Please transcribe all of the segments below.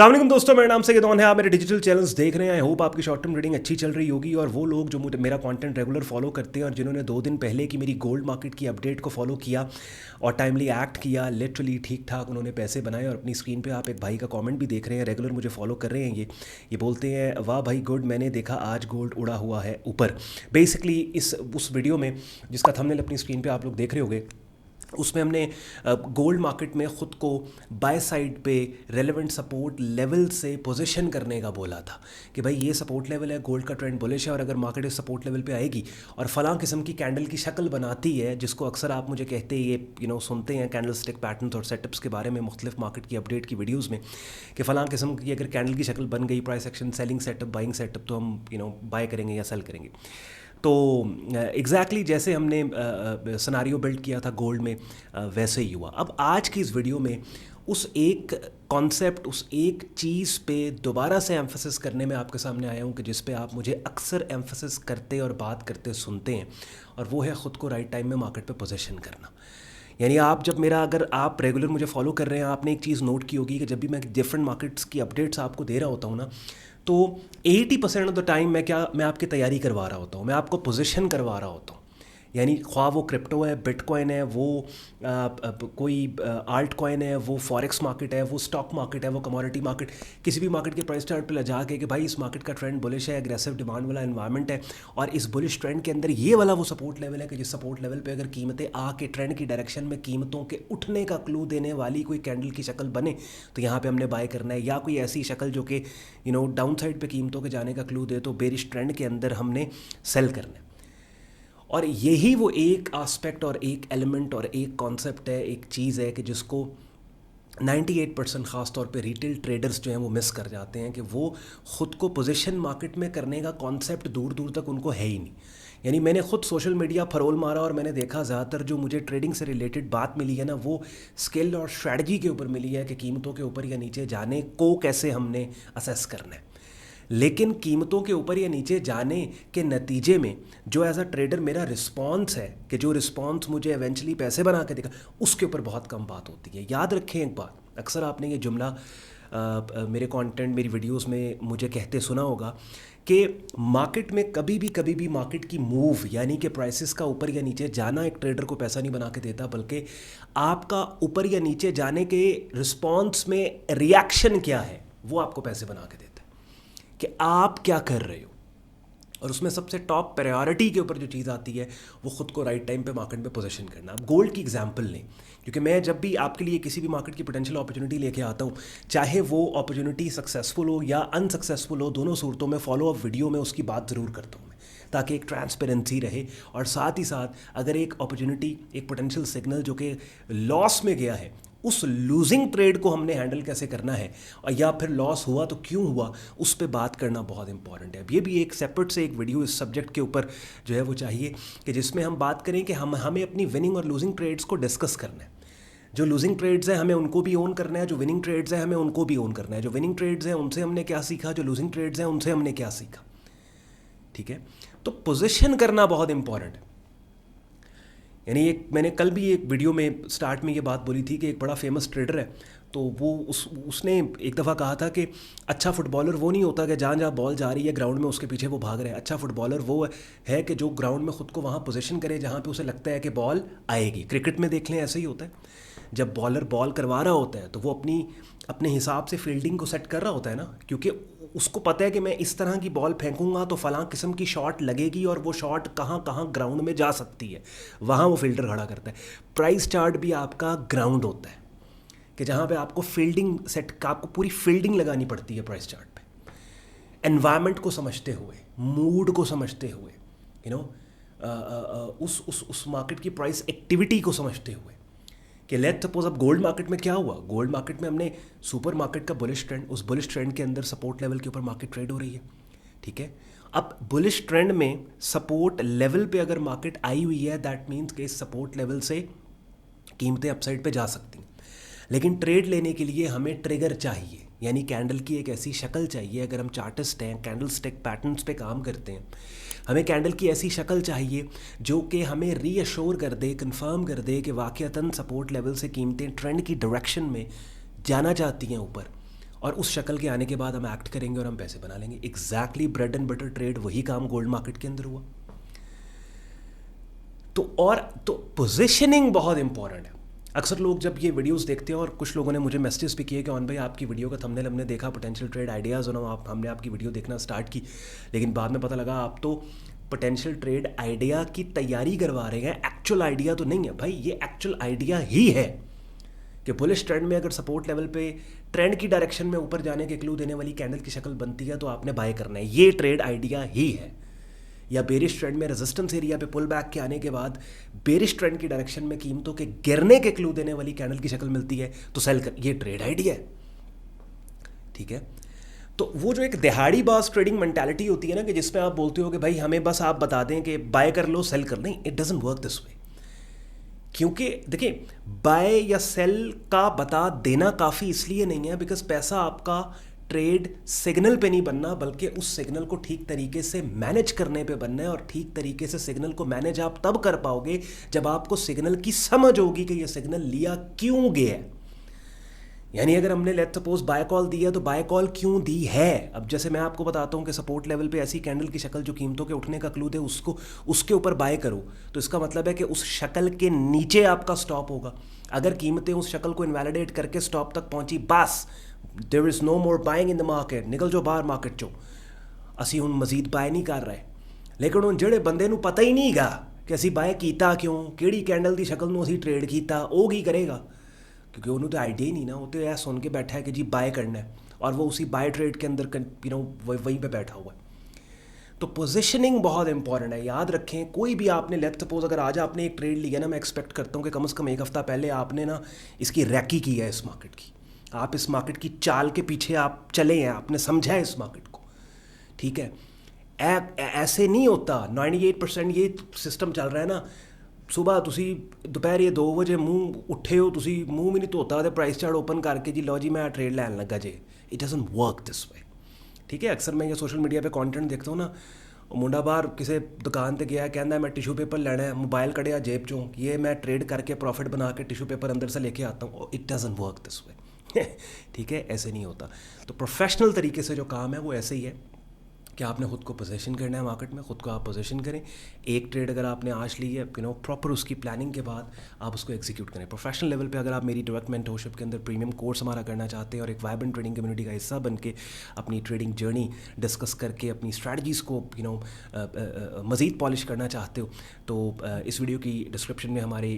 अस्सलाम वालेकुम दोस्तों, मेरा नाम सैयद है। आप मेरे डिजिटल चैनल्स देख रहे हैं। आई होप आपकी शॉर्ट टर्म ट्रेडिंग अच्छी चल रही होगी। और वो लोग जो मुझे मेरा कंटेंट रेगुलर फॉलो करते हैं और जिन्होंने 2 दिन पहले की मेरी गोल्ड मार्केट की अपडेट को फॉलो किया और टाइमली एक्ट किया, लिटरली ठीक ठाक उन्होंने पैसे बनाए। और अपनी स्क्रीन पे आप एक भाई का कमेंट भी देख रहे हैं, रेगुलर मुझे फॉलो कर रहे हैं। ये बोलते हैं, वाह भाई गुड, मैंने देखा आज गोल्ड उड़ा हुआ है ऊपर। बेसिकली उस वीडियो में जिसका थंबनेल अपनी स्क्रीन पे आप लोग देख रहे होंगे, उसमें हमने गोल्ड मार्केट में ख़ुद को बाय साइड पे रेलेवेंट सपोर्ट लेवल से पोजीशन करने का बोला था कि भाई ये सपोर्ट लेवल है, गोल्ड का ट्रेंड बुलिश है और अगर मार्केट इस सपोर्ट लेवल पे आएगी और फलां किस्म की कैंडल की शक्ल बनाती है, जिसको अक्सर आप मुझे कहते हैं, ये सुनते हैं कैंडल स्टिक पैटर्न्स और सेटअप्स के बारे में मुख्तलिफ मार्केट की अपडेट की वीडियोज़ में, कि फ़लाँ किस्म की अगर कैंडल की शक्ल बन गई, price action selling setup buying setup, तो हम बाय करेंगे या सेल करेंगे। तो एग्जैक्टली जैसे हमने सिनेरियो बिल्ड किया था गोल्ड में, वैसे ही हुआ। अब आज की इस वीडियो में उस एक कॉन्सेप्ट, उस एक चीज़ पे दोबारा से एम्फसिस करने में आपके सामने आया हूँ कि जिस पे आप मुझे अक्सर एम्फसिस करते और बात करते सुनते हैं, और वो है ख़ुद को राइट टाइम में मार्केट पे पोजीशन करना। यानी अगर आप रेगुलर मुझे फॉलो कर रहे हैं, आपने एक चीज़ नोट की होगी कि जब भी मैं डिफरेंट मार्केट्स की अपडेट्स आपको दे रहा होता हूँ ना, तो 80% ऑफ द टाइम मैं आपकी तैयारी करवा रहा होता हूँ, मैं आपको पोजीशन करवा रहा होता हूँ। यानी ख्वाह वो क्रिप्टो है, बिटकॉइन है, वो कोई आल्ट कॉइन है, वो फॉरेक्स मार्केट है, वो स्टॉक मार्केट है, वो कमोडिटी मार्केट, किसी भी मार्केट के प्राइस चार्ट पे ले जाके कि भाई इस मार्केट का ट्रेंड बुलिश है, एग्रेसिव डिमांड वाला एनवायरनमेंट है, और इस बुलिश ट्रेंड के अंदर ये वाला वो सपोर्ट लेवल है कि जिस सपोर्ट लेवल पे अगर कीमतें आके ट्रेंड की डायरेक्शन में कीमतों के उठने का क्लू देने वाली कोई कैंडल की शक्ल बने तो यहाँ पे हमने बाय करना है, या कोई ऐसी शक्ल जो कि डाउन साइड पे कीमतों के जाने का क्लू दे तो बेरिश ट्रेंड के अंदर हमने सेल करना है। और यही वो एक आस्पेक्ट और एक एलिमेंट और एक कॉन्सेप्ट है, एक चीज़ है कि जिसको 98% ख़ास तौर पे रिटेल ट्रेडर्स जो हैं वो मिस कर जाते हैं, कि वो ख़ुद को पोजीशन मार्केट में करने का कॉन्सेप्ट दूर दूर तक उनको है ही नहीं। यानी मैंने ख़ुद सोशल मीडिया फरोल मारा और मैंने देखा ज़्यादातर जो मुझे ट्रेडिंग से रिलेटेड बात मिली है ना, वो स्किल और स्ट्रैटेजी के ऊपर मिली है कि कीमतों के ऊपर या नीचे जाने को कैसे हमने असेस करना है। लेकिन कीमतों के ऊपर या नीचे जाने के नतीजे में जो एज अ ट्रेडर मेरा रिस्पॉन्स है, कि जो रिस्पॉन्स मुझे एवेंचुअली पैसे बना के देगा, उसके ऊपर बहुत कम बात होती है। याद रखें एक बात, अक्सर आपने ये जुमला मेरे कंटेंट, मेरी वीडियोस में मुझे कहते सुना होगा कि मार्केट में कभी भी मार्केट की मूव, यानी कि प्राइसेस का ऊपर या नीचे जाना एक ट्रेडर को पैसा नहीं बना के देता, बल्कि आपका ऊपर या नीचे जाने के रिस्पॉन्स में रिएक्शन क्या है वो आपको पैसे बना के देता है, कि आप क्या कर रहे हो। और उसमें सबसे टॉप प्रायोरिटी के ऊपर जो चीज़ आती है वो ख़ुद को राइट टाइम पे मार्केट में पोजीशन करना। अब गोल्ड की एग्जांपल लें, क्योंकि मैं जब भी आपके लिए किसी भी मार्केट की पोटेंशियल अपॉर्चुनिटी लेके आता हूँ, चाहे वो अपॉर्चुनिटी सक्सेसफुल हो या अनसक्सेसफुल हो, दोनों सूरतों में फॉलो अप वीडियो में उसकी बात ज़रूर करता हूँ मैं, ताकि एक ट्रांसपेरेंसी रहे। और साथ ही साथ अगर एक अपॉर्चुनिटी, एक पोटेंशियल सिग्नल जो कि लॉस में गया है, उस लूजिंग ट्रेड को हमने हैंडल कैसे करना है, और या फिर लॉस हुआ तो क्यों हुआ, उस पर बात करना बहुत इंपॉर्टेंट है। अब ये भी एक सेपरेट से एक वीडियो इस सब्जेक्ट के ऊपर जो है वो चाहिए, कि जिसमें हम बात करें कि हमें अपनी विनिंग और लूजिंग ट्रेड्स को डिस्कस करना है। जो लूजिंग ट्रेड्स हैं हमें उनको भी ओन करना है, जो विनिंग ट्रेड्स हैं हमें उनको भी ओन करना है। जो विनिंग ट्रेड्स हैं उनसे हमने क्या सीखा, जो लूजिंग ट्रेड्स हैं उनसे हमने क्या सीखा। ठीक है, तो पोजिशन करना बहुत इंपॉर्टेंट है। यानी मैंने कल भी एक वीडियो में स्टार्ट में ये बात बोली थी कि एक बड़ा फेमस ट्रेडर है, तो वो उसने एक दफ़ा कहा था कि अच्छा फुटबॉलर वो नहीं होता कि जहाँ जहाँ बॉल जा रही है ग्राउंड में उसके पीछे वो भाग रहा है। अच्छा फुटबॉलर वो है कि जो ग्राउंड में ख़ुद को वहाँ पोजीशन करे जहाँ पे उसे लगता है कि बॉल आएगी। क्रिकेट में देख लें, ऐसे ही होता है। जब बॉलर बॉल करवा रहा होता है तो वो अपने हिसाब से फील्डिंग को सेट कर रहा होता है ना, क्योंकि उसको पता है कि मैं इस तरह की बॉल फेंकूंगा तो फलां किस्म की शॉट लगेगी और वो शॉट कहाँ कहाँ ग्राउंड में जा सकती है, वहाँ वो फील्डर खड़ा करता है। प्राइस चार्ट भी आपका ग्राउंड होता है, कि जहाँ पे आपको फील्डिंग सेट का, आपको पूरी फील्डिंग लगानी पड़ती है प्राइस चार्ट पे, एनवायरनमेंट को समझते हुए, मूड को समझते हुए, उस मार्केट की प्राइस एक्टिविटी को समझते हुए। कि लेट्स सपोज अब गोल्ड मार्केट में क्या हुआ, गोल्ड मार्केट में हमने सुपर मार्केट का बुलिश ट्रेंड, उस बुलिश ट्रेंड के अंदर सपोर्ट लेवल के ऊपर मार्केट ट्रेड हो रही है। ठीक है, अब बुलिश ट्रेंड में सपोर्ट लेवल पे अगर मार्केट आई हुई है, दैट मीन्स कि इस सपोर्ट लेवल से कीमतें अपसाइड पे जा सकती हैं। लेकिन ट्रेड लेने के लिए हमें ट्रिगर चाहिए, यानी कैंडल की एक ऐसी शक्ल चाहिए। अगर हम चार्टिस्ट हैं, कैंडल स्टिक पैटर्न्स पे काम करते हैं, हमें कैंडल की ऐसी शक्ल चाहिए जो कि हमें रीअश्योर कर दे, कंफर्म कर दे कि वाकईतन सपोर्ट लेवल से कीमतें ट्रेंड की डायरेक्शन में जाना चाहती हैं ऊपर, और उस शक्ल के आने के बाद हम एक्ट करेंगे और हम पैसे बना लेंगे। Exactly bread and butter trade वही काम गोल्ड मार्केट के अंदर हुआ। तो पोजीशनिंग बहुत इंपॉर्टेंट है। अक्सर लोग जब ये वीडियोस देखते हैं, और कुछ लोगों ने मुझे मैसेजेस भी किए कि ऑन भाई आपकी वीडियो का थंबनेल हमने देखा पोटेंशियल ट्रेड आइडियाज़ और हमने आपकी वीडियो देखना स्टार्ट की, लेकिन बाद में पता लगा आप तो पोटेंशियल ट्रेड आइडिया की तैयारी करवा रहे हैं, एक्चुअल आइडिया तो नहीं है। भाई ये एक्चुअल आइडिया ही है कि बुलिश ट्रेंड में अगर सपोर्ट लेवल पे ट्रेंड की डायरेक्शन में ऊपर जाने के क्लू देने वाली कैंडल की शक्ल बनती है तो आपने बाय करना है, ये ट्रेड आइडिया ही है। या बेरिश ट्रेंड में रेजिस्टेंस एरिया पे पुल बैक के आने के बाद बेरिश ट्रेंड की डायरेक्शन में कीमतों के गिरने के क्लू देने वाली कैंडल की शक्ल मिलती है तो सेल कर, ये ट्रेड आइडिया है। ठीक है, तो वो जो एक दिहाड़ी बाज ट्रेडिंग मेंटालिटी होती है ना, कि जिसमें आप बोलते हो कि भाई हमें बस आप बता दें कि बाय कर लो सेल कर, नहीं, इट डजंट वर्क दिस वे। क्योंकि देखिए, बाय या सेल का बता देना काफ़ी इसलिए नहीं है बिकॉज पैसा आपका ट्रेड सिग्नल पे नहीं बनना, बल्कि उस सिग्नल को ठीक तरीके से मैनेज करने पे बनना है। और ठीक तरीके से सिग्नल को मैनेज आप तब कर पाओगे जब आपको सिग्नल की समझ होगी कि ये सिग्नल लिया क्यों गया है। यानी अगर हमने लेट्स सपोज बाय कॉल दी है तो बाय कॉल क्यों दी है। अब जैसे मैं आपको बताता हूँ कि सपोर्ट लेवल पे ऐसी कैंडल की शक्ल जो कीमतों के उठने का क्लू दे उसको उसके ऊपर बाय करो, तो इसका मतलब है कि उस शक्ल के नीचे आपका स्टॉप होगा। अगर कीमतें उस शक्ल को इनवैलिडेट करके स्टॉप तक पहुंची, बस there is no more buying in the market, निकल जो बाहर मार्केट चो, असी हुण मजीद बाय नहीं कर रहे। लेकिन उन ਜਿਹੜੇ ਬੰਦੇ ਨੂੰ ਪਤਾ ਹੀ ਨਹੀਂਗਾ ਕਿ ਅਸੀਂ ਬਾय ਕੀਤਾ ਕਿਉਂ, ਕਿਹੜੀ ਕੈਂਡਲ ਦੀ ਸ਼ਕਲ ਨੂੰ ਅਸੀਂ ਟ੍ਰੇਡ ਕੀਤਾ, ਉਹ ਕੀ ਕਰੇਗਾ, क्योंकि उन्होंने तो आइडिया ही नहीं ना, वो तो यह सुन के बैठा है कि जी बाय करना है और वो उसी बाय ट्रेड के अंदर वहीं पे बैठा हुआ है। तो पोजीशनिंग बहुत इंपॉर्टेंट है, याद रखें। कोई भी आपने लेट्स सपोज अगर आज आपने एक ट्रेड लिया ना, मैं एक्सपेक्ट करता हूँ कि कम से कम एक हफ्ता पहले आपने ना इसकी रैकी की है इस मार्केट की, आप इस मार्केट की चाल के पीछे आप चले हैं, आपने समझा है इस मार्केट को। ठीक है, ऐसे नहीं होता। 98% ये सिस्टम चल रहा है ना, सुबह तुसी दोपहर 2 ਵਜੇ ਮੂੰਹ ਉੱਠੇ ਹੋ, ਤੁਸੀਂ ਮੂੰਹ ਵੀ ਨਹੀਂ ਧੋਤਾ ਤੇ ਪ੍ਰਾइस चार्ट ओपन करके जी लो जी मैं ट्रेड लैन लगा जे। It doesn't work this way. ठीक है, अक्सर मैं ये सोशल मीडिया पे कंटेंट देखता हूँ ना, मुंडा बाहर किसी दुकान पर गया, कहना मैं टिशू पेपर लेना है, मोबाइल कढ़िया जेब चों, ये मैं ट्रेड करके प्रॉफिट बना के टिशू पेपर अंदर से लेके आता हूँ। It doesn't work this way. ठीक है, ऐसे नहीं होता। तो प्रोफेशनल तरीके से जो काम है वो ऐसे ही है कि आपने खुद को पोजीशन करना है मार्केट में, खुद को आप पोजीशन करें। एक ट्रेड अगर आपने आज ली है, प्रॉपर उसकी प्लानिंग के बाद आप उसको एग्जीक्यूट करें। प्रोफेशनल लेवल पे अगर आप मेरी डायरेक्ट मेंटरशिप के अंदर प्रीमियम कोर्स हमारा करना चाहते हैं और एक वाइब्रेंट ट्रेडिंग कम्युनिटी का हिस्सा बन के अपनी ट्रेडिंग जर्नी डिस्कस करके अपनी स्ट्रैटेजीज़ को मज़ीद पॉलिश करना चाहते हो, तो इस वीडियो की डिस्क्रिप्शन में हमारी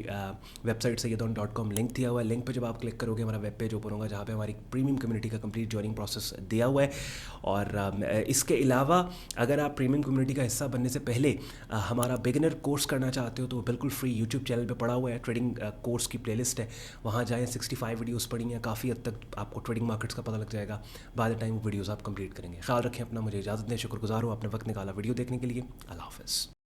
वेबसाइट sayyadon.com लिंक दिया हुआ है। लिंक पर जब आप क्लिक करोगे हमारा वेब पेज ओपन होगा जहाँ पे हमारी प्रीमियम कम्युनिटी का कंप्लीट जॉइनिंग प्रोसेस दिया हुआ है। और इसके अलावा अगर आप प्रीमियम कम्युनिटी का हिस्सा बनने से पहले हमारा बिगिनर कोर्स करना चाहते हो तो बिल्कुल फ्री यूट्यूब चैनल पे पड़ा हुआ है, ट्रेडिंग कोर्स की प्लेलिस्ट है, वहाँ जाएं। 65 वीडियोस पड़ी हैं, काफ़ी हद तक आपको ट्रेडिंग मार्केट्स का पता लग जाएगा। बाय द टाइम वो वीडियोस आप कंप्लीट करेंगे। ख्याल रखें अपना, मुझे इजाज़त दें। शुक्रगुजार हूँ आपने वक्त निकाला वीडियो देखने के लिए। अल्लाह हाफ़िज़।